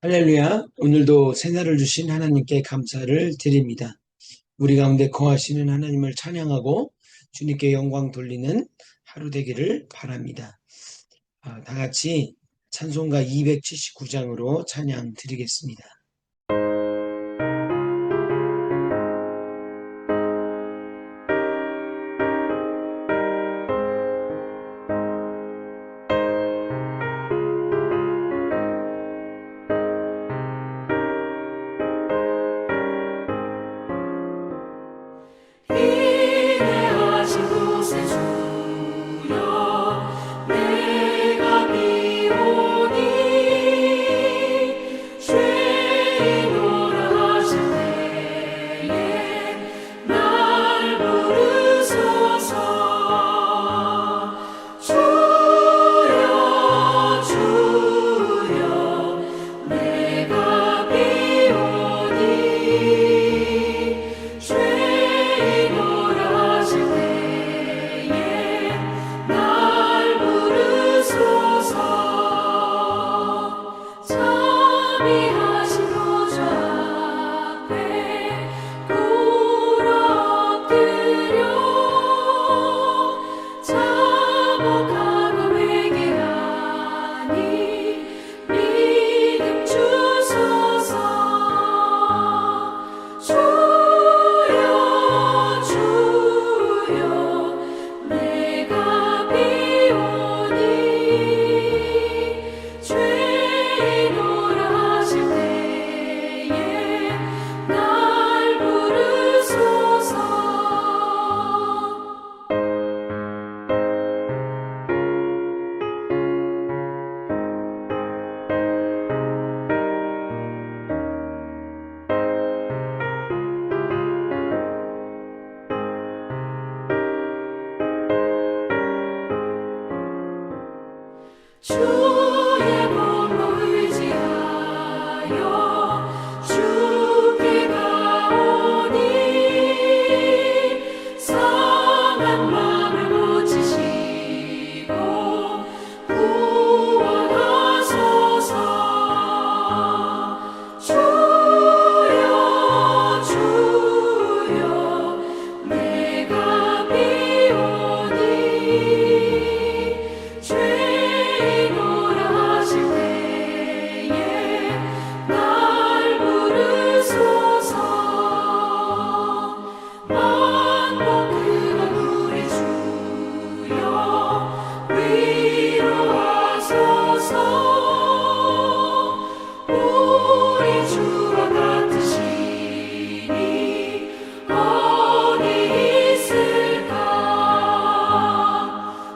할렐루야. 오늘도 새날을 주신 하나님께 감사를 드립니다. 우리 가운데 거하시는 하나님을 찬양하고 주님께 영광 돌리는 하루 되기를 바랍니다. 다 같이 찬송가 279장으로 찬양 드리겠습니다. 인내하신 곳에 주여 내가 비오니 죄인오라 하실 때에 날 부르소서. 주여 주여 내가 비오니 죄인오라 하실 때에 날 부르소서. 자비하신 보좌 앞에 꿇어 엎드려 자복하고 회개하니 믿음 주소서. 주여 주여 내가 비오니 죄인오라 하실 때에 날 부르소서. 주의 몸으로 의지하여 주께 가오니 상한 마음을 고치시고 구원하소서. 주여 주여 내가 비오니 죄인오라 하실 때에 날 부르소서. 만복 근원 우리 주여 위로하소서. 우리 주와 같으시니 어디 있을까.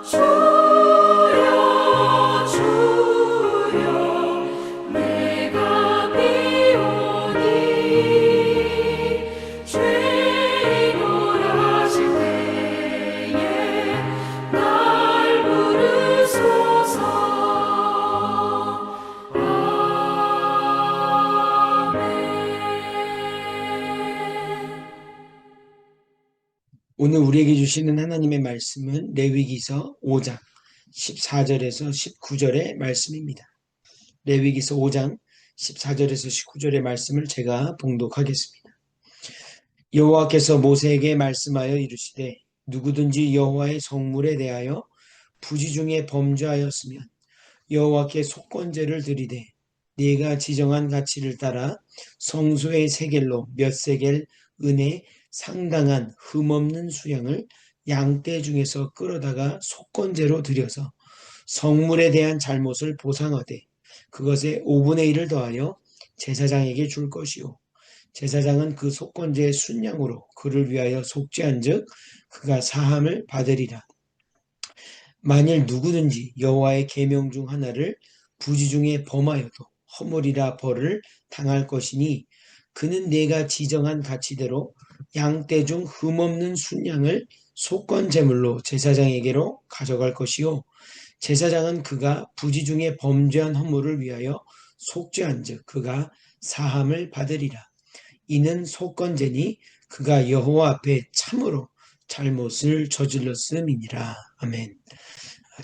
주여 주여 내가 비오니 죄인오라 하실 때에 날 부르소서. 아멘. 오늘 우리에게 주시는 하나님의 말씀은 레위기서 5장 14절에서 19절의 말씀입니다. 레위기서 5장 14절에서 19절의 말씀을 제가 봉독하겠습니다. 여호와께서 모세에게 말씀하여 이르시되 누구든지 여호와의 성물에 대하여 부지 중에 범죄하였으면 여호와께 속건제를 드리되 네가 지정한 가치를 따라 성소의 세겔로 몇 세겔 은에 상당한 흠없는 수양을 양떼 중에서 끌어다가 속건제로 드려서 성물에 대한 잘못을 보상하되 그것의 5분의 1을 더하여 제사장에게 줄 것이요 제사장은 그 속건제의 순양으로 그를 위하여 속죄한즉 그가 사함을 받으리라. 만일 누구든지 여호와의 계명 중 하나를 부지 중에 범하여도 허물이라 벌을 당할 것이니 그는 내가 지정한 가치대로 양떼 중 흠없는 순양을 속건 제물로 제사장에게로 가져갈 것이요 제사장은 그가 부지 중에 범죄한 허물을 위하여 속죄한즉 그가 사함을 받으리라. 이는 속건제니 그가 여호와 앞에 참으로 잘못을 저질렀음이니라. 아멘.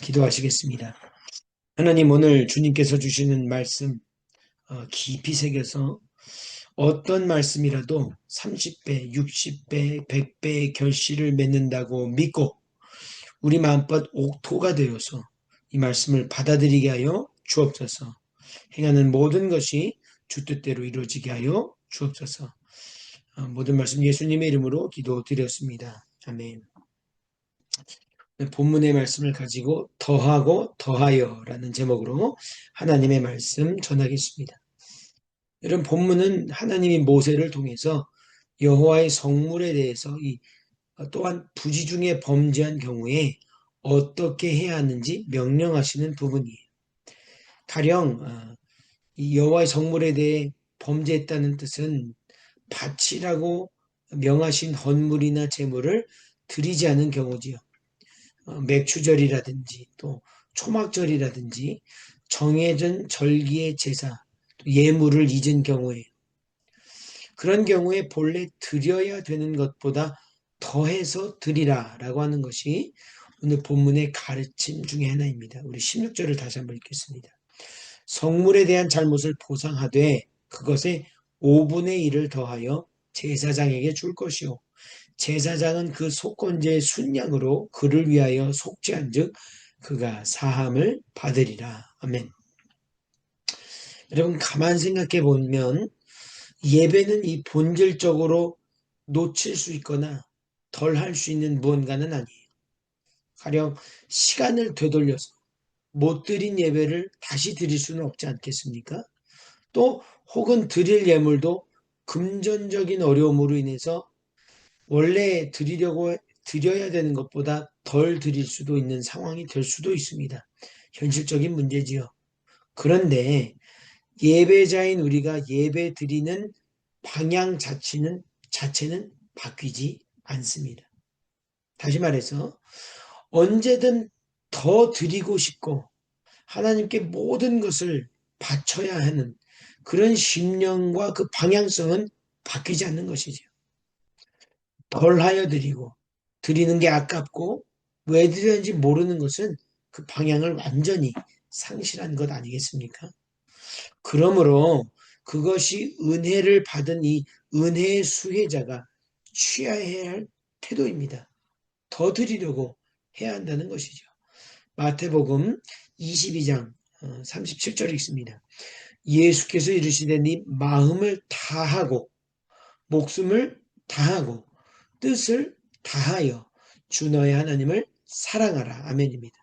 기도하시겠습니다. 하나님, 오늘 주님께서 주시는 말씀 깊이 새겨서 어떤 말씀이라도 30배, 60배, 100배의 결실을 맺는다고 믿고 우리 마음껏 옥토가 되어서 이 말씀을 받아들이게 하여 주옵소서. 행하는 모든 것이 주 뜻대로 이루어지게 하여 주옵소서. 모든 말씀 예수님의 이름으로 기도드렸습니다. 아멘. 본문의 말씀을 가지고 더하고 더하여라는 제목으로 하나님의 말씀 전하겠습니다. 여러분, 본문은 하나님이 모세를 통해서 여호와의 성물에 대해서 또한 부지 중에 범죄한 경우에 어떻게 해야 하는지 명령하시는 부분이에요. 가령 이 여호와의 성물에 대해 범죄했다는 뜻은 바치라고 명하신 헌물이나 제물을 드리지 않은 경우지요. 맥추절이라든지 또 초막절이라든지 정해진 절기의 제사, 예물을 잊은 경우에 그런 경우에 본래 드려야 되는 것보다 더해서 드리라라고 하는 것이 오늘 본문의 가르침 중에 하나입니다. 우리 16절을 다시 한번 읽겠습니다. 성물에 대한 잘못을 보상하되 그것에 5분의 1을 더하여 제사장에게 줄 것이요 제사장은 그 속건제의 순양으로 그를 위하여 속죄한즉 그가 사함을 받으리라. 아멘. 여러분, 가만 생각해 보면 예배는 이 본질적으로 놓칠 수 있거나 덜 할 수 있는 무언가는 아니에요. 가령 시간을 되돌려서 못 드린 예배를 다시 드릴 수는 없지 않겠습니까? 또 혹은 드릴 예물도 금전적인 어려움으로 인해서 원래 드려야 되는 것보다 덜 드릴 수도 있는 상황이 될 수도 있습니다. 현실적인 문제지요. 그런데 예배자인 우리가 예배 드리는 방향 자체는 바뀌지 않습니다. 다시 말해서 언제든 더 드리고 싶고 하나님께 모든 것을 바쳐야 하는 그런 심령과 그 방향성은 바뀌지 않는 것이죠. 덜하여 드리고 드리는 게 아깝고 왜 드렸는지 모르는 것은 그 방향을 완전히 상실한 것 아니겠습니까? 그러므로 그것이 은혜를 받은 이 은혜의 수혜자가 취해야 할 태도입니다. 더 드리려고 해야 한다는 것이죠. 마태복음 22장 37절 읽습니다. 예수께서 이르시되 네 마음을 다하고 목숨을 다하고 뜻을 다하여 주 너의 하나님을 사랑하라. 아멘입니다.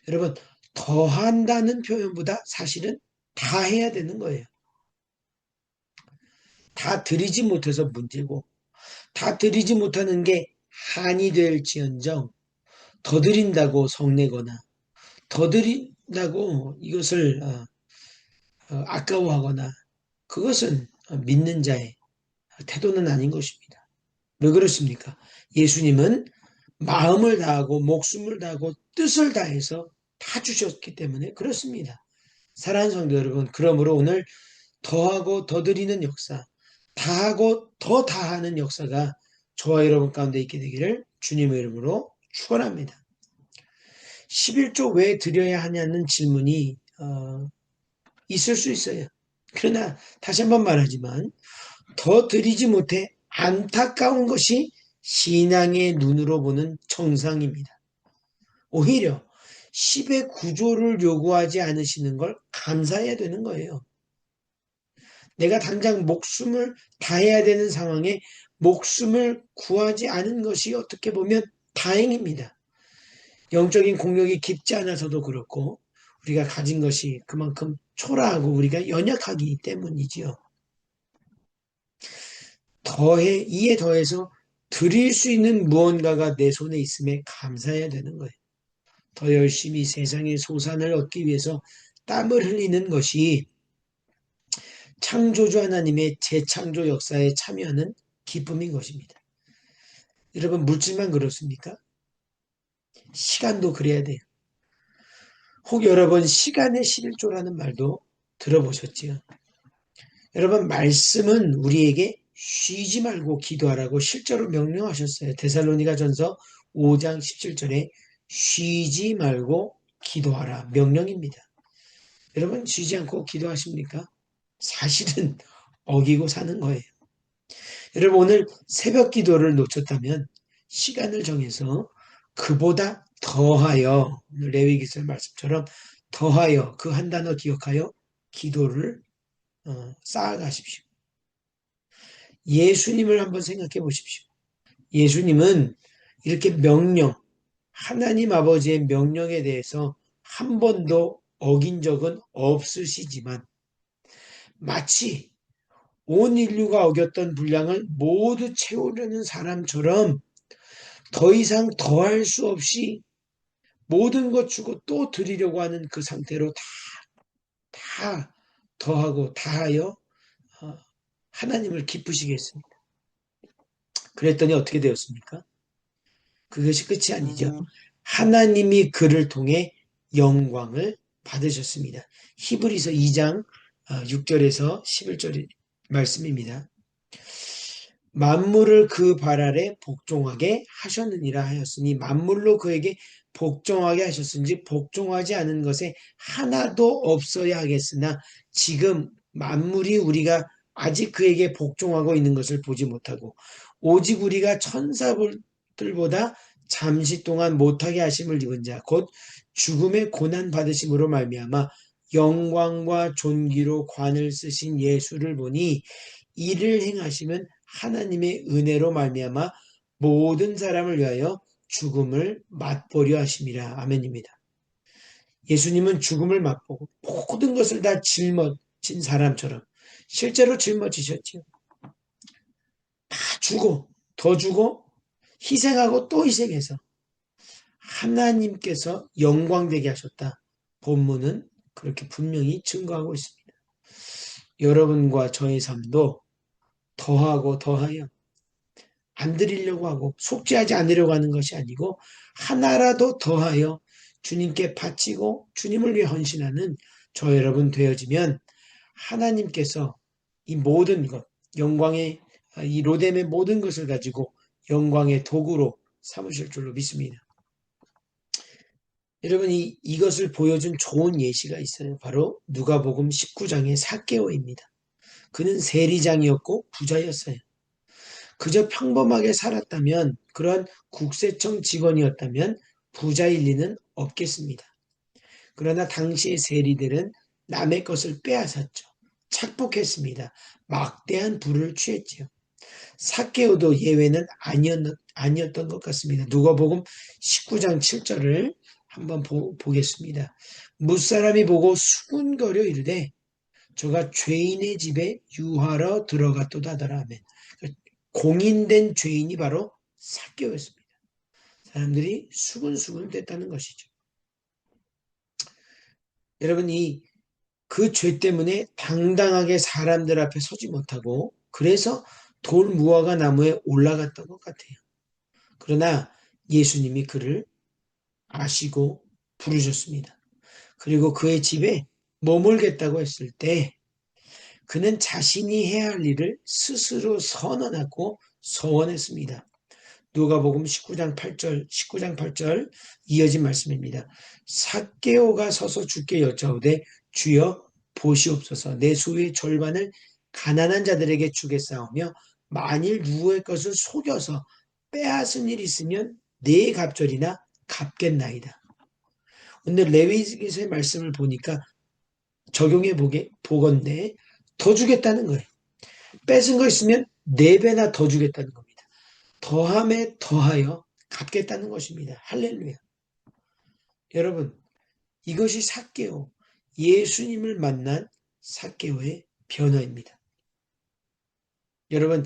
여러분, 더한다는 표현보다 사실은 다 해야 되는 거예요. 다 드리지 못해서 문제고 다 드리지 못하는 게 한이 될지언정 더 드린다고 성내거나 더 드린다고 이것을 아까워하거나 그것은 믿는 자의 태도는 아닌 것입니다. 왜 그렇습니까? 예수님은 마음을 다하고 목숨을 다하고 뜻을 다해서 다 주셨기 때문에 그렇습니다. 사랑하는 성도 여러분, 그러므로 오늘 더하고 더 드리는 역사, 다하고 더 다하는 역사가 저와 여러분 가운데 있게 되기를 주님의 이름으로 축원합니다. 11조 왜 드려야 하냐는 질문이 있을 수 있어요. 그러나 다시 한번 말하지만 더 드리지 못해 안타까운 것이 신앙의 눈으로 보는 정상입니다. 오히려 10의 구조를 요구하지 않으시는 걸 감사해야 되는 거예요. 내가 당장 목숨을 다해야 되는 상황에 목숨을 구하지 않은 것이 어떻게 보면 다행입니다. 영적인 공력이 깊지 않아서도 그렇고 우리가 가진 것이 그만큼 초라하고 우리가 연약하기 때문이지요. 이에 더해서 드릴 수 있는 무언가가 내 손에 있음에 감사해야 되는 거예요. 더 열심히 세상의 소산을 얻기 위해서 땀을 흘리는 것이 창조주 하나님의 재창조 역사에 참여하는 기쁨인 것입니다. 여러분, 물질만 그렇습니까? 시간도 그래야 돼요. 혹 여러분 시간의 11조라는 말도 들어보셨지요? 여러분, 말씀은 우리에게 쉬지 말고 기도하라고 실제로 명령하셨어요. 데살로니가전서 5장 17절에 쉬지 말고 기도하라 명령입니다. 여러분, 쉬지 않고 기도하십니까? 사실은 어기고 사는 거예요. 여러분 오늘 새벽 기도를 놓쳤다면 시간을 정해서 그보다 더하여 오늘 레위기서 말씀처럼 더하여 그 한 단어 기억하여 기도를 쌓아가십시오. 예수님을 한번 생각해 보십시오. 예수님은 이렇게 하나님 아버지의 명령에 대해서 한 번도 어긴 적은 없으시지만 마치 온 인류가 어겼던 분량을 모두 채우려는 사람처럼 더 이상 더할 수 없이 모든 것 주고 또 드리려고 하는 그 상태로 다 더하고 다하여 하나님을 기쁘시게 했습니다. 그랬더니 어떻게 되었습니까? 그것이 끝이 아니죠. 하나님이 그를 통해 영광을 받으셨습니다. 히브리서 2장 6절에서 11절 말씀입니다. 만물을 그 발 아래 복종하게 하셨느니라 하였으니 만물로 그에게 복종하게 하셨은지 복종하지 않은 것에 하나도 없어야 하겠으나 지금 만물이 우리가 아직 그에게 복종하고 있는 것을 보지 못하고 오직 우리가 천사들보다 잠시 동안 못하게 하심을 입은 자 곧 죽음의 고난 받으심으로 말미암아 영광과 존귀로 관을 쓰신 예수를 보니 이를 행하시면 하나님의 은혜로 말미암아 모든 사람을 위하여 죽음을 맛보려 하심이라. 아멘입니다. 예수님은 죽음을 맛보고 모든 것을 다 짊어진 사람처럼 실제로 짊어지셨지요. 다 주고 더 주고 희생하고 또 희생해서 하나님께서 영광되게 하셨다. 본문은 그렇게 분명히 증거하고 있습니다. 여러분과 저의 삶도 더하고 더하여 안 드리려고 하고 속죄하지 않으려고 하는 것이 아니고 하나라도 더하여 주님께 바치고 주님을 위해 헌신하는 저 여러분 되어지면 하나님께서 이 모든 것, 영광의 이 로뎀의 모든 것을 가지고 영광의 도구로 삼으실 줄로 믿습니다. 여러분 이것을 보여준 좋은 예시가 있어요. 바로 누가복음 19장의 삭개오입니다. 그는 세리장이었고 부자였어요. 그저 평범하게 살았다면 그러한 국세청 직원이었다면 부자일 리는 없겠습니다. 그러나 당시의 세리들은 남의 것을 빼앗았죠. 착복했습니다. 막대한 부를 취했지요. 삭개오도 예외는 아니었던 것 같습니다. 누가복음 19장 7절을 한번 보겠습니다. 무사람이 보고 수군거려 이르되 저가 죄인의 집에 유하러 들어갔도다 하더라. 아멘. 공인된 죄인이 바로 삭개오였습니다. 사람들이 수군수군 됐다는 것이죠. 여러분 그 죄 때문에 당당하게 사람들 앞에 서지 못하고 그래서 돌 무화과 나무에 올라갔던 것 같아요. 그러나 예수님이 그를 아시고 부르셨습니다. 그리고 그의 집에 머물겠다고 했을 때 그는 자신이 해야 할 일을 스스로 선언하고 서원했습니다. 누가복음 19장 8절 이어진 말씀입니다. 삭개오가 서서 주께 여짜오되 주여 보시옵소서 내 소유의 절반을 가난한 자들에게 주겠사오며 만일 누구의 것을 속여서 빼앗은 일이 있으면 네 갑절이나 갚겠나이다. 오늘 레위기서의 말씀을 보니까 적용해 보건대 더 주겠다는 거예요. 뺏은 거 있으면 4배나 더 주겠다는 겁니다. 더함에 더하여 갚겠다는 것입니다. 할렐루야. 여러분 이것이 삭개오 예수님을 만난 삭개오의 변화입니다. 여러분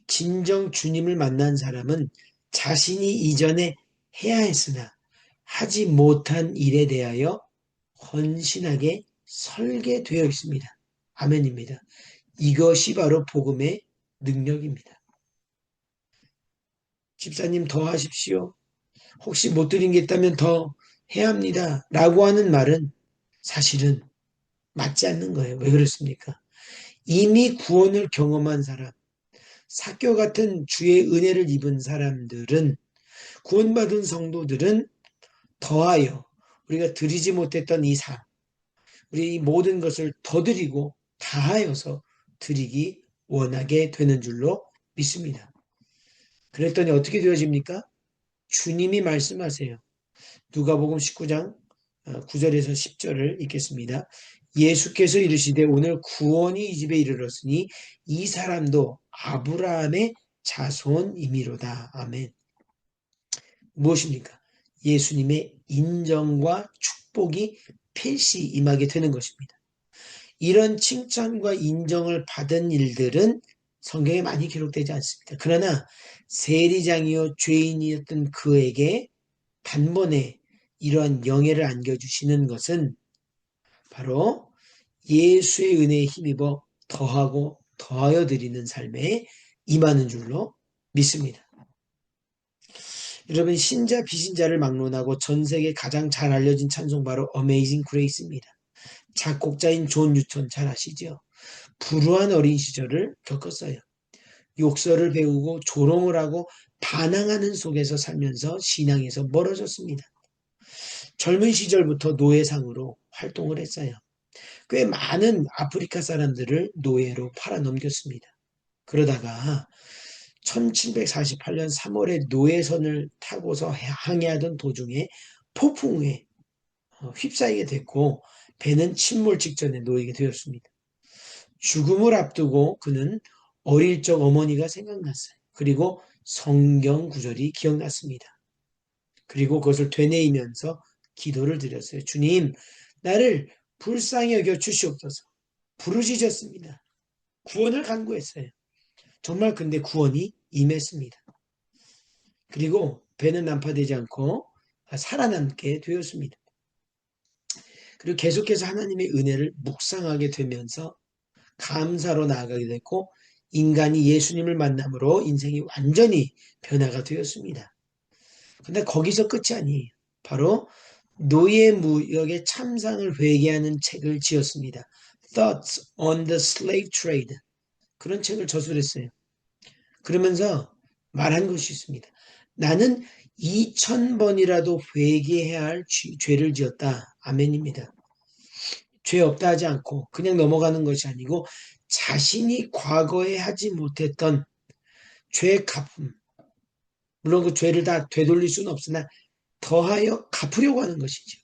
진정 주님을 만난 사람은 자신이 이전에 해야 했으나 하지 못한 일에 대하여 헌신하게 설계되어 있습니다. 아멘입니다. 이것이 바로 복음의 능력입니다. 집사님 더 하십시오. 혹시 못 드린 게 있다면 더 해야 합니다. 라고 하는 말은 사실은 맞지 않는 거예요. 왜 그렇습니까? 이미 구원을 경험한 사람, 삭개오 같은 주의 은혜를 입은 사람들은 구원받은 성도들은 더하여 우리가 드리지 못했던 이 삶, 우리 이 모든 것을 더 드리고 다하여서 드리기 원하게 되는 줄로 믿습니다. 그랬더니 어떻게 되어집니까? 주님이 말씀하세요. 누가복음 19장 9절에서 10절을 읽겠습니다. 예수께서 이르시되 오늘 구원이 이 집에 이르렀으니 이 사람도 아브라함의 자손이미로다. 아멘. 무엇입니까? 예수님의 인정과 축복이 필시 임하게 되는 것입니다. 이런 칭찬과 인정을 받은 일들은 성경에 많이 기록되지 않습니다. 그러나 세리장이요 죄인이었던 그에게 단번에 이러한 영예를 안겨주시는 것은 바로 예수의 은혜에 힘입어 더하고 더하여 드리는 삶에 임하는 줄로 믿습니다. 여러분, 신자 비신자를 막론하고 전 세계 가장 잘 알려진 찬송 바로 Amazing Grace입니다. 작곡자인 존 뉴턴 잘 아시죠? 불우한 어린 시절을 겪었어요. 욕설을 배우고 조롱을 하고 반항하는 속에서 살면서 신앙에서 멀어졌습니다. 젊은 시절부터 노예상으로 활동을 했어요. 꽤 많은 아프리카 사람들을 노예로 팔아넘겼습니다. 그러다가 1748년 3월에 노예선을 타고서 항해하던 도중에 폭풍우에 휩싸이게 됐고 배는 침몰 직전에 놓이게 되었습니다. 죽음을 앞두고 그는 어릴 적 어머니가 생각났어요. 그리고 성경 구절이 기억났습니다. 그리고 그것을 되뇌이면서 기도를 드렸어요. 주님, 나를 불쌍히 여겨 주시옵소서. 부르짖었습니다. 구원을 간구했어요. 정말 근데 구원이 임했습니다. 그리고 배는 난파되지 않고 살아남게 되었습니다. 그리고 계속해서 하나님의 은혜를 묵상하게 되면서 감사로 나아가게 됐고 인간이 예수님을 만남으로 인생이 완전히 변화가 되었습니다. 근데 거기서 끝이 아니에요. 바로 노예 무역의 참상을 회개하는 책을 지었습니다. Thoughts on the Slave Trade. 그런 책을 저술했어요. 그러면서 말한 것이 있습니다. 나는 2000번이라도 회개해야 할 죄를 지었다. 아멘입니다. 죄 없다 하지 않고 그냥 넘어가는 것이 아니고 자신이 과거에 하지 못했던 죄의 갚음, 물론 그 죄를 다 되돌릴 수는 없으나 더하여 갚으려고 하는 것이죠.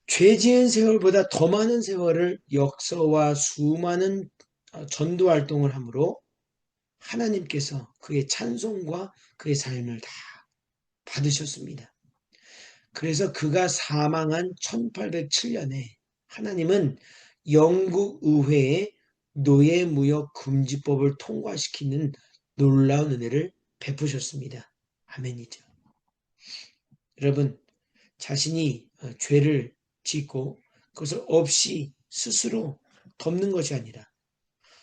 죄 지은 세월보다 더 많은 세월을 역서와 수많은 전도 활동을 함으로 하나님께서 그의 찬송과 그의 삶을 다 받으셨습니다. 그래서 그가 사망한 1807년에 하나님은 영국 의회에 노예무역 금지법을 통과시키는 놀라운 은혜를 베푸셨습니다. 아멘이죠. 여러분, 자신이 죄를 짓고 그것을 없이 스스로 덮는 것이 아니라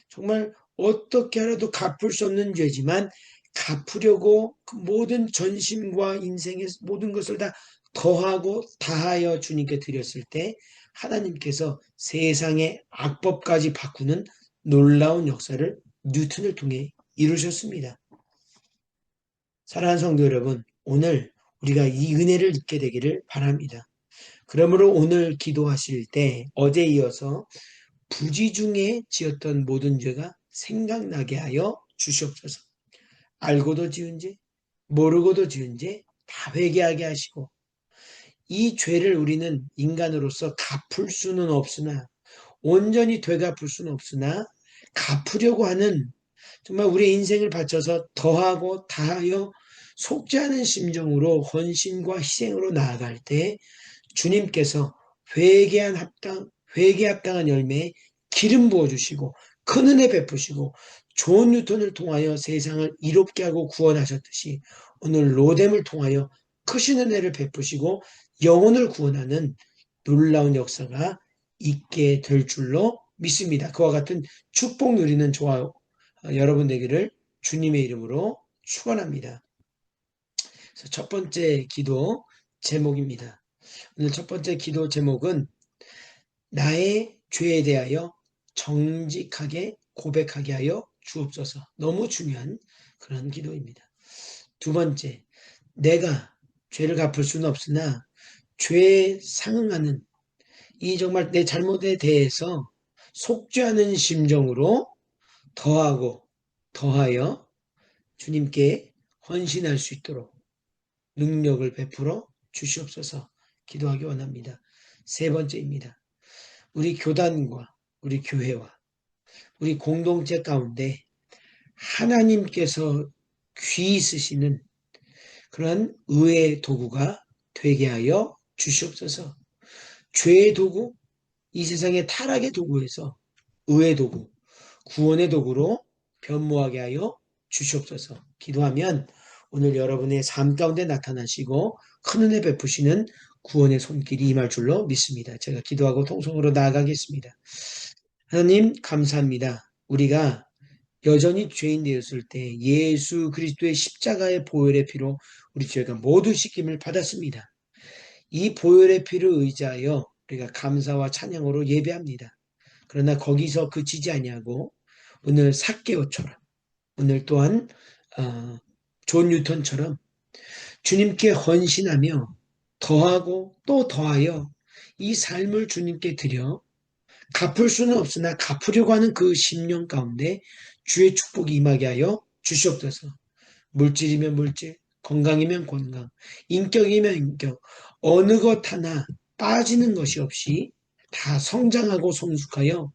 정말 어떻게 하라도 갚을 수 없는 죄지만 갚으려고 그 모든 전심과 인생의 모든 것을 다 더하고 다하여 주님께 드렸을 때 하나님께서 세상의 악법까지 바꾸는 놀라운 역사를 뉴턴을 통해 이루셨습니다. 사랑하는 성도 여러분, 오늘 우리가 이 은혜를 잊게 되기를 바랍니다. 그러므로 오늘 기도하실 때 어제 이어서 부지 중에 지었던 모든 죄가 생각나게 하여 주시옵소서. 알고도 지은 죄, 모르고도 지은 죄 다 회개하게 하시고 이 죄를 우리는 인간으로서 갚을 수는 없으나 온전히 되갚을 수는 없으나 갚으려고 하는 정말 우리의 인생을 바쳐서 더하고 다하여 속지 않은 심정으로 헌신과 희생으로 나아갈 때 주님께서 회개 합당한 열매에 기름 부어주시고 큰 은혜 베푸시고 존 뉴턴을 통하여 세상을 이롭게 하고 구원하셨듯이 오늘 로뎀을 통하여 크신 은혜를 베푸시고 영혼을 구원하는 놀라운 역사가 있게 될 줄로 믿습니다. 그와 같은 축복 누리는 저와 여러분 되기를 주님의 이름으로 축원합니다. 그래서 첫 번째 기도 제목입니다. 오늘 첫 번째 기도 제목은 나의 죄에 대하여 정직하게 고백하게 하여 주옵소서. 너무 중요한 그런 기도입니다. 두 번째, 내가 죄를 갚을 수는 없으나 죄에 상응하는 이 정말 내 잘못에 대해서 속죄하는 심정으로 더하고 더하여 주님께 헌신할 수 있도록 능력을 베풀어 주시옵소서 기도하기 원합니다. 세 번째입니다. 우리 교단과 우리 교회와 우리 공동체 가운데 하나님께서 귀히 쓰시는 그런 의의 도구가 되게 하여 주시옵소서. 죄의 도구, 이 세상의 타락의 도구에서 의의 도구, 구원의 도구로 변모하게 하여 주시옵소서. 기도하면 오늘 여러분의 삶 가운데 나타나시고 큰 은혜 베푸시는 구원의 손길이 임할 줄로 믿습니다. 제가 기도하고 통성으로 나아가겠습니다. 하나님 감사합니다. 우리가 여전히 죄인 되었을 때 예수 그리스도의 십자가의 보혈의 피로 우리 죄가 모두 씻김을 받았습니다. 이 보혈의 피를 의지하여 우리가 감사와 찬양으로 예배합니다. 그러나 거기서 그치지 아니하고 오늘 삭개오처럼 오늘 또한 존 뉴턴처럼 주님께 헌신하며 더하고 또 더하여 이 삶을 주님께 드려 갚을 수는 없으나 갚으려고 하는 그 심령 가운데 주의 축복이 임하게 하여 주시옵소서. 물질이면 물질, 건강이면 건강, 인격이면 인격, 어느 것 하나 빠지는 것이 없이 다 성장하고 성숙하여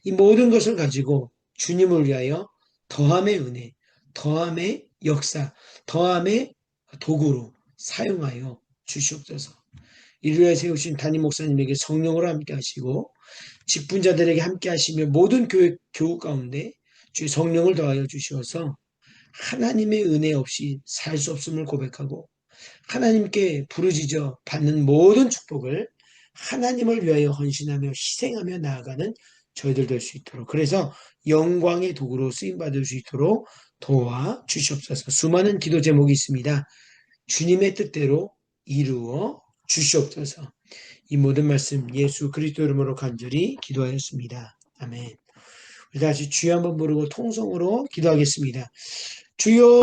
이 모든 것을 가지고 주님을 위하여 더함의 은혜, 더함의 역사, 더함의 도구로 사용하여 주시옵소서. 이를 위해 세우신 담임 목사님에게 성령으로 함께 하시고 직분자들에게 함께 하시며 모든 교우 가운데 주의 성령을 더하여 주시어서 하나님의 은혜 없이 살 수 없음을 고백하고 하나님께 부르짖어 받는 모든 축복을 하나님을 위하여 헌신하며 희생하며 나아가는 저희들 될 수 있도록, 그래서 영광의 도구로 쓰임받을 수 있도록 도와 주시옵소서. 수많은 기도 제목이 있습니다. 주님의 뜻대로 이루어 주시옵소서. 이 모든 말씀 예수 그리스도 이름으로 간절히 기도하였습니다. 아멘. 우리 다시 주여 한번 부르고 통성으로 기도하겠습니다. 주여!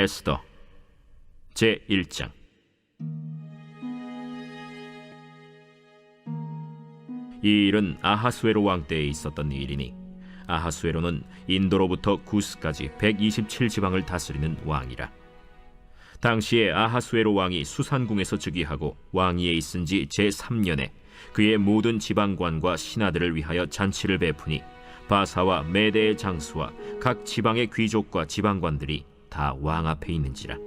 에스더 제1장. 이 일은 아하수에로 왕 때에 있었던 일이니 아하수에로는 인도로부터 구스까지 127지방을 다스리는 왕이라. 당시에 아하수에로 왕이 수산궁에서 즉위하고 왕위에 있은 지 제3년에 그의 모든 지방관과 신하들을 위하여 잔치를 베푸니 바사와 메대의 장수와 각 지방의 귀족과 지방관들이 다 왕 앞에 있는지라.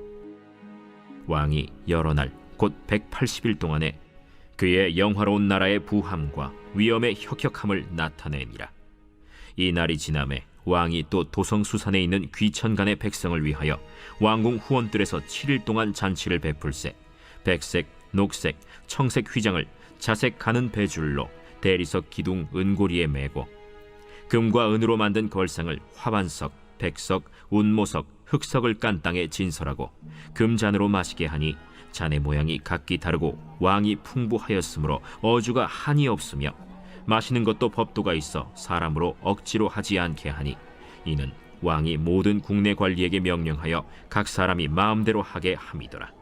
왕이 여러 날 곧 180일 동안에 그의 영화로운 나라의 부함과 위엄의 혁혁함을 나타내니라. 이 날이 지남에 왕이 또 도성수산에 있는 귀천간의 백성을 위하여 왕궁 후원들에서 7일 동안 잔치를 베풀세 백색, 녹색, 청색 휘장을 자색 가는 배줄로 대리석 기둥 은고리에 매고 금과 은으로 만든 걸상을 화반석, 백석, 운모석, 흑석을 깐 땅에 진설하고 금잔으로 마시게 하니 잔의 모양이 각기 다르고 왕이 풍부하였으므로 어주가 한이 없으며 마시는 것도 법도가 있어 사람으로 억지로 하지 않게 하니 이는 왕이 모든 국내 관리에게 명령하여 각 사람이 마음대로 하게 함이더라.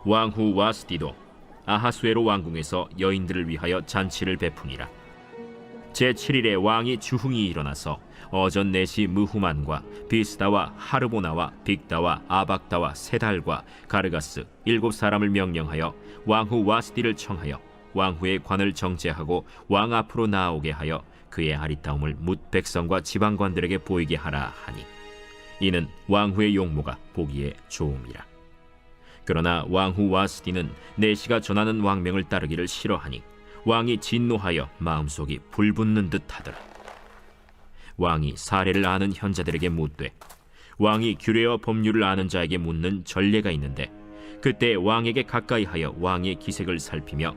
왕후 와스디도 아하수에로 왕궁에서 여인들을 위하여 잔치를 베푸니라. 제7일에 왕이 주흥이 일어나서 어전 내시 무후만과 비스다와 하르보나와 빅다와 아박다와 세달과 가르가스 7사람을 명령하여 왕후 와스디를 청하여 왕후의 관을 정제하고 왕 앞으로 나오게 하여 그의 아리따움을 뭇 백성과 지방관들에게 보이게 하라 하니 이는 왕후의 용모가 보기에 좋음이라. 그러나 왕후 와스디는 내시가 전하는 왕명을 따르기를 싫어하니 왕이 진노하여 마음속이 불붙는 듯 하더라. 왕이 사례를 아는 현자들에게 묻되 왕이 규례와 법률을 아는 자에게 묻는 전례가 있는데 그때 왕에게 가까이하여 왕의 기색을 살피며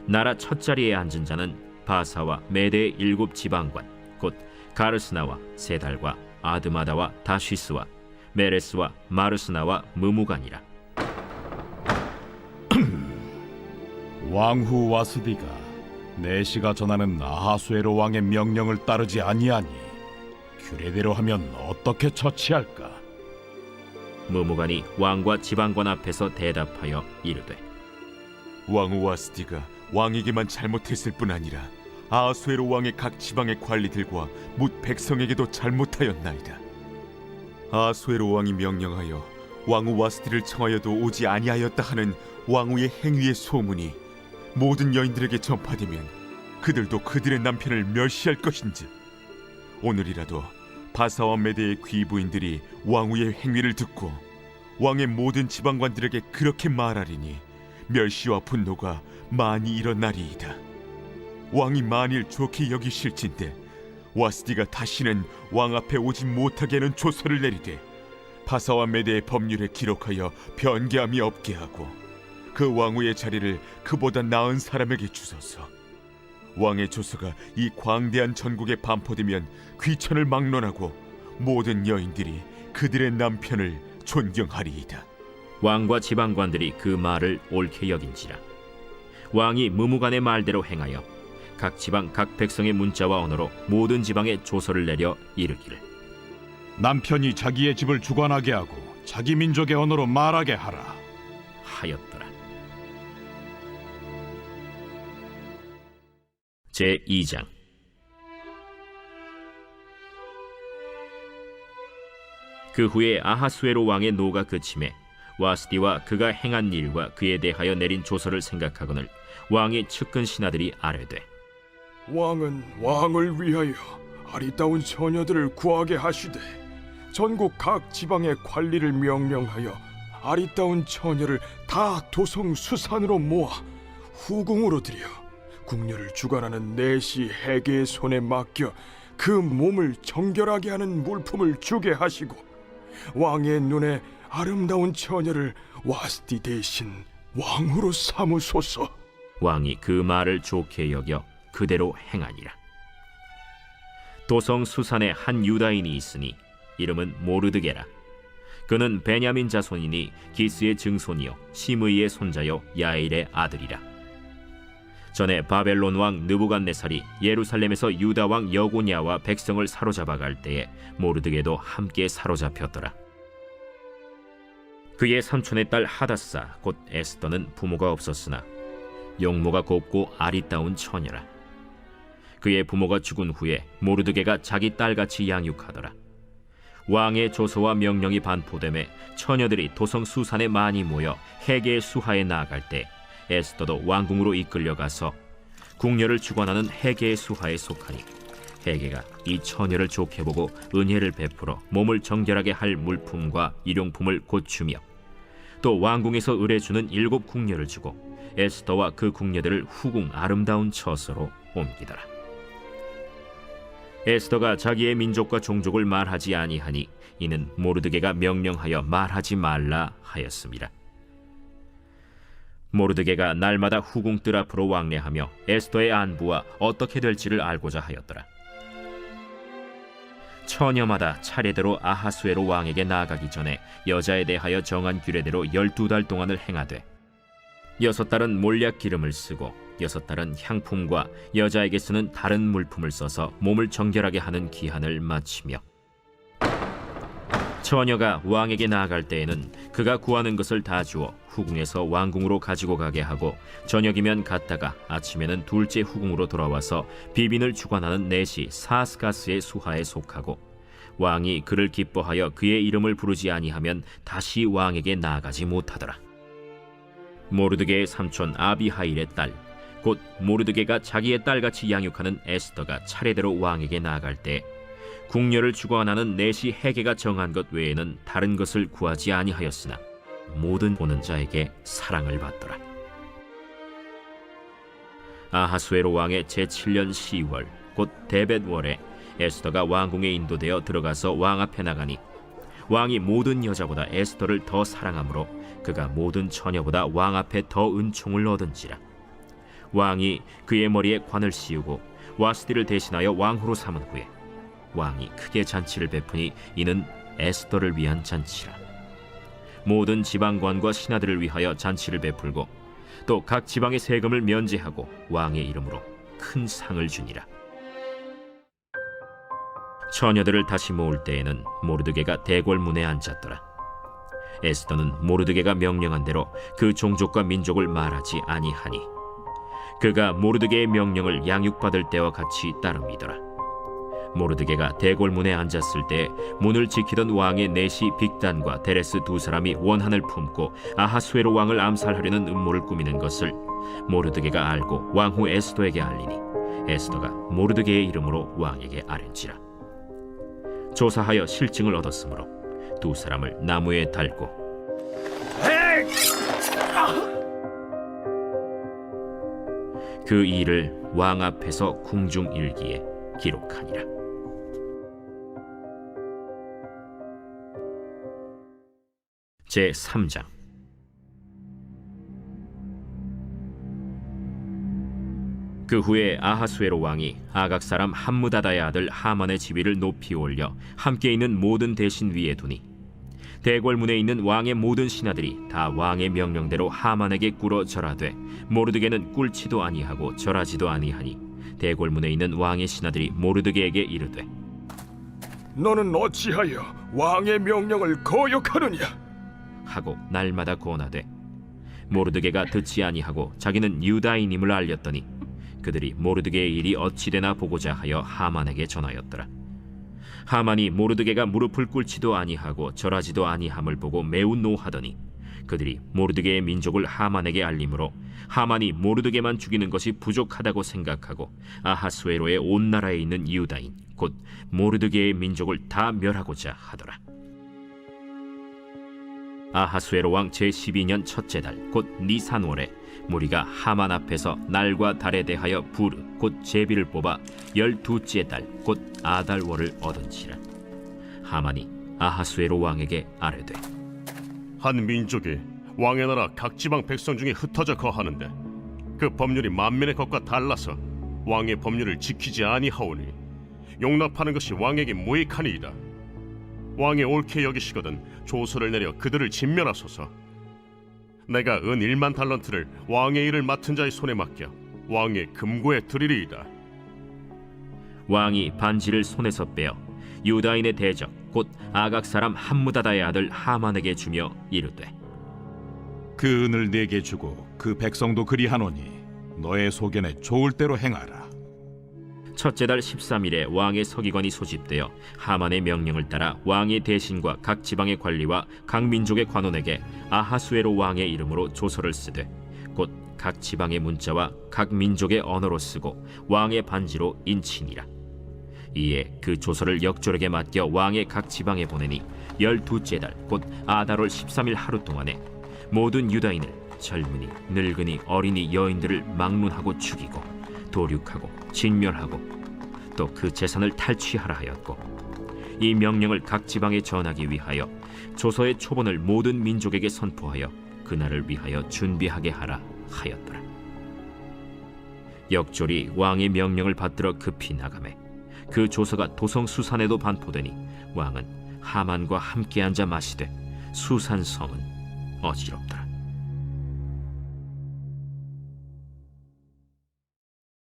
나라 첫자리에 앉은 자는 바사와 메대의 7지방관 곧 가르스나와 세달과 아드마다와 다시스와 메레스와 마르스나와 무무간이라. 왕후 와스디가 내시가 전하는 아하수에로 왕의 명령을 따르지 아니하니 규례대로 하면 어떻게 처치할까? 무무간이 왕과 지방관 앞에서 대답하여 이르되 왕후 와스디가 왕에게만 잘못했을 뿐 아니라 아하수에로 왕의 각 지방의 관리들과 뭇 백성에게도 잘못하였나이다. 아하수에로 왕이 명령하여 왕후 와스디를 청하여도 오지 아니하였다 하는 왕후의 행위의 소문이 모든 여인들에게 전파되면 그들도 그들의 남편을 멸시할 것인즉 오늘이라도 바사와 메대의 귀부인들이 왕후의 행위를 듣고 왕의 모든 지방관들에게 그렇게 말하리니 멸시와 분노가 많이 일어나리이다. 왕이 만일 좋게 여기실진데 와스디가 다시는 왕 앞에 오지 못하게 하는 조서를 내리되 바사와 메대의 법률에 기록하여 변개함이 없게 하고 그 왕후의 자리를 그보다 나은 사람에게 주소서. 왕의 조서가 이 광대한 전국에 반포되면 귀천을 막론하고 모든 여인들이 그들의 남편을 존경하리이다. 왕과 지방관들이 그 말을 옳게 여긴지라. 왕이 무무간의 말대로 행하여 각 지방 각 백성의 문자와 언어로 모든 지방에 조서를 내려 이르기를 남편이 자기의 집을 주관하게 하고 자기 민족의 언어로 말하게 하라 하였더라. 제2장. 그 후에 아하수에로 왕의 노가 그침에 와스디와 그가 행한 일과 그에 대하여 내린 조서를 생각하거늘 왕의 측근 신하들이 아뢰되 왕은 왕을 위하여 아리따운 처녀들을 구하게 하시되 전국 각 지방의 관리를 명령하여 아리따운 처녀를 다 도성 수산으로 모아 후궁으로 들여 궁녀를 주관하는 내시 해계의 손에 맡겨 그 몸을 정결하게 하는 물품을 주게 하시고 왕의 눈에 아름다운 처녀를 와스디 대신 왕후로 삼으소서. 왕이 그 말을 좋게 여겨 그대로 행하니라. 도성 수산에 한 유다인이 있으니 이름은 모르드게라. 그는 베냐민 자손이니 기스의 증손이요 시므이의 손자요 야일의 아들이라. 전에 바벨론 왕 느부갓네살이 예루살렘에서 유다 왕 여고냐와 백성을 사로잡아 갈 때에 모르드게도 함께 사로잡혔더라. 그의 삼촌의 딸 하다사 곧 에스더는 부모가 없었으나 용모가 곱고 아리따운 처녀라. 그의 부모가 죽은 후에 모르드게가 자기 딸같이 양육하더라. 왕의 조서와 명령이 반포됨에 처녀들이 도성 수산에 많이 모여 헤게의 수하에 나아갈 때 에스더도 왕궁으로 이끌려가서 궁녀를 주관하는 헤게의 수하에 속하니 헤게가 이 처녀를 좋게 보고 은혜를 베풀어 몸을 정결하게 할 물품과 일용품을 고추며 또 왕궁에서 의뢰주는 7 궁녀를 주고 에스더와 그 궁녀들을 후궁 아름다운 처소로 옮기더라. 에스더가 자기의 민족과 종족을 말하지 아니하니 이는 모르드게가 명령하여 말하지 말라 하였습니다. 모르드게가 날마다 후궁 뜰 앞으로 왕래하며 에스더의 안부와 어떻게 될지를 알고자 하였더라. 처녀마다 차례대로 아하수에로 왕에게 나아가기 전에 여자에 대하여 정한 규례대로 12달 동안을 행하되 6달은 몰약 기름을 쓰고 6달은 향품과 여자에게 쓰는 다른 물품을 써서 몸을 정결하게 하는 기한을 마치며 처녀가 왕에게 나아갈 때에는 그가 구하는 것을 다 주어 후궁에서 왕궁으로 가지고 가게 하고 저녁이면 갔다가 아침에는 둘째 후궁으로 돌아와서 비빈을 주관하는 내시 사스가스의 수하에 속하고 왕이 그를 기뻐하여 그의 이름을 부르지 아니하면 다시 왕에게 나아가지 못하더라. 모르드게의 삼촌 아비하일의 딸 곧 모르드게가 자기의 딸같이 양육하는 에스더가 차례대로 왕에게 나아갈 때 궁녀를 주관하는 내시 헤게가 정한 것 외에는 다른 것을 구하지 아니하였으나 모든 보는 자에게 사랑을 받더라. 아하수에로 왕의 제7년 10월 곧 데벳월에 에스더가 왕궁에 인도되어 들어가서 왕 앞에 나가니 왕이 모든 여자보다 에스더를 더 사랑하므로 그가 모든 처녀보다 왕 앞에 더 은총을 얻은지라. 왕이 그의 머리에 관을 씌우고 와스디를 대신하여 왕후로 삼은 후에 왕이 크게 잔치를 베푸니 이는 에스더를 위한 잔치라. 모든 지방관과 신하들을 위하여 잔치를 베풀고 또 각 지방의 세금을 면제하고 왕의 이름으로 큰 상을 주니라. 처녀들을 다시 모을 때에는 모르드게가 대궐문에 앉았더라. 에스더는 모르드게가 명령한 대로 그 종족과 민족을 말하지 아니하니 그가 모르드게의 명령을 양육받을 때와 같이 따릅니더라. 모르드게가 대궐문에 앉았을 때 문을 지키던 왕의 내시 빅단과 데레스 2 사람이 원한을 품고 아하수에로 왕을 암살하려는 음모를 꾸미는 것을 모르드게가 알고 왕후 에스더에게 알리니 에스더가 모르드게의 이름으로 왕에게 아뢰니라. 조사하여 실증을 얻었으므로 2 사람을 나무에 달고 그 일을 왕 앞에서 궁중일기에 기록하니라. 제3장. 그 후에 아하수에로 왕이 아각 사람 함무다다의 아들 하만의 지위를 높이 올려 함께 있는 모든 대신 위에 두니 대궐문에 있는 왕의 모든 신하들이 다 왕의 명령대로 하만에게 꿇어 절하되 모르드게는 꿇지도 아니하고 절하지도 아니하니 대궐문에 있는 왕의 신하들이 모르드게에게 이르되 너는 어찌하여 왕의 명령을 거역하느냐? 하고 날마다 권하되 모르드게가 듣지 아니하고 자기는 유다인임을 알렸더니 그들이 모르드게의 일이 어찌되나 보고자 하여 하만에게 전하였더라. 하만이 모르드게가 무릎을 꿇지도 아니하고 절하지도 아니함을 보고 매우 노하더니 그들이 모르드게의 민족을 하만에게 알림으로 하만이 모르드게만 죽이는 것이 부족하다고 생각하고 아하수에로의 온 나라에 있는 유다인 곧 모르드게의 민족을 다 멸하고자 하더라. 아하수에로 왕 제12년 첫째 달 곧 니산월에 무리가 하만 앞에서 날과 달에 대하여 부르 곧 제비를 뽑아 12째 달 곧 아달월을 얻은지라. 하만이 아하수에로 왕에게 아뢰되 한 민족이 왕의 나라 각 지방 백성 중에 흩어져 거하는데 그 법률이 만민의 것과 달라서 왕의 법률을 지키지 아니하오니 용납하는 것이 왕에게 무익하니이다. 왕이 옳게 여기시거든 조서를 내려 그들을 진멸하소서. 내가 은 1만 달란트를 왕의 일을 맡은 자의 손에 맡겨 왕의 금고에 드리리이다. 왕이 반지를 손에서 빼어 유다인의 대적 곧 아각 사람 함무다다의 아들 하만에게 주며 이르되 그 은을 내게 주고 그 백성도 그리하노니 너의 소견에 좋을 대로 행하라. 첫째 달 13일에 왕의 서기관이 소집되어 하만의 명령을 따라 왕의 대신과 각 지방의 관리와 각 민족의 관원에게 아하수에로 왕의 이름으로 조서를 쓰되 곧 각 지방의 문자와 각 민족의 언어로 쓰고 왕의 반지로 인치니라. 이에 그 조서를 역졸에게 맡겨 왕의 각 지방에 보내니 12째 달 곧 아달월 13일 하루 동안에 모든 유다인을 젊은이 늙은이 어린이 여인들을 막론하고 죽이고 도륙하고 진멸하고 또 그 재산을 탈취하라 하였고 이 명령을 각 지방에 전하기 위하여 조서의 초본을 모든 민족에게 선포하여 그날을 위하여 준비하게 하라 하였더라. 역졸이 왕의 명령을 받들어 급히 나가매 그 조서가 도성 수산에도 반포되니 왕은 하만과 함께 앉아 마시되 수산 성은 어지럽더라.